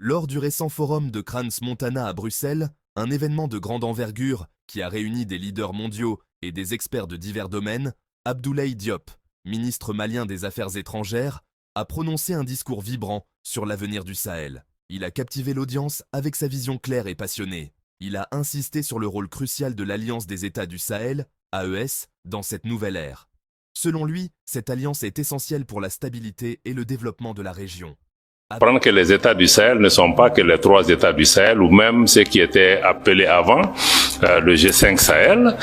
Lors du récent forum de Crans-Montana à Bruxelles, un événement de grande envergure qui a réuni des leaders mondiaux et des experts de divers domaines, Abdoulaye Diop, ministre malien des Affaires étrangères, a prononcé un discours vibrant sur l'avenir du Sahel. Il a captivé l'audience avec sa vision claire et passionnée. Il a insisté sur le rôle crucial de l'Alliance des États du Sahel, AES, dans cette nouvelle ère. Selon lui, cette alliance est essentielle pour la stabilité et le développement de la région. Comprendre que les États du Sahel ne sont pas que les 3 États du Sahel ou même ce qui était appelé avant le G5 Sahel,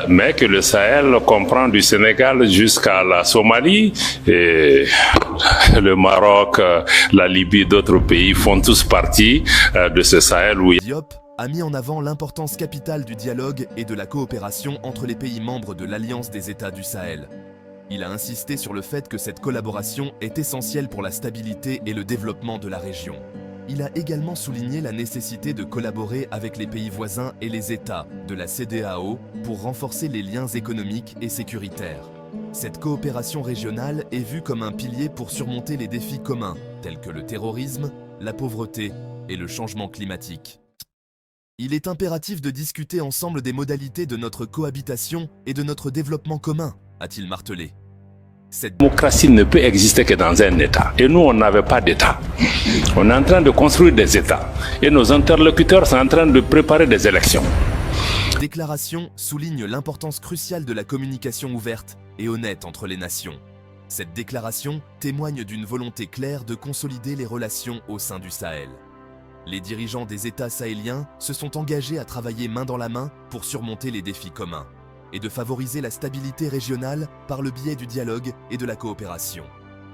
mais que le Sahel comprend du Sénégal jusqu'à la Somalie et le Maroc, la Libye, d'autres pays font tous partie de ce Sahel où Diop a mis en avant l'importance capitale du dialogue et de la coopération entre les pays membres de l'Alliance des États du Sahel. Il a insisté sur le fait que cette collaboration est essentielle pour la stabilité et le développement de la région. Il a également souligné la nécessité de collaborer avec les pays voisins et les États de la CEDEAO pour renforcer les liens économiques et sécuritaires. Cette coopération régionale est vue comme un pilier pour surmonter les défis communs, tels que le terrorisme, la pauvreté et le changement climatique. Il est impératif de discuter ensemble des modalités de notre cohabitation et de notre développement commun, a-t-il martelé. Cette démocratie ne peut exister que dans un État. Et nous, on n'avait pas d'État. On est en train de construire des États. Et nos interlocuteurs sont en train de préparer des élections. déclaration souligne l'importance cruciale de la communication ouverte et honnête entre les nations. Cette déclaration témoigne d'une volonté claire de consolider les relations au sein du Sahel. Les dirigeants des États sahéliens se sont engagés à travailler main dans la main pour surmonter les défis communs et de favoriser la stabilité régionale par le biais du dialogue et de la coopération.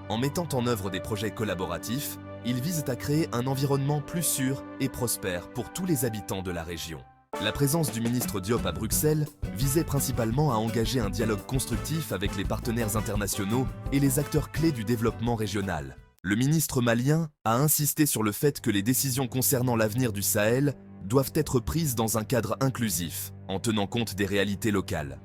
En mettant en œuvre des projets collaboratifs, ils visent à créer un environnement plus sûr et prospère pour tous les habitants de la région. La présence du ministre Diop à Bruxelles visait principalement à engager un dialogue constructif avec les partenaires internationaux et les acteurs clés du développement régional. Le ministre malien a insisté sur le fait que les décisions concernant l'avenir du Sahel doivent être prises dans un cadre inclusif, en tenant compte des réalités locales.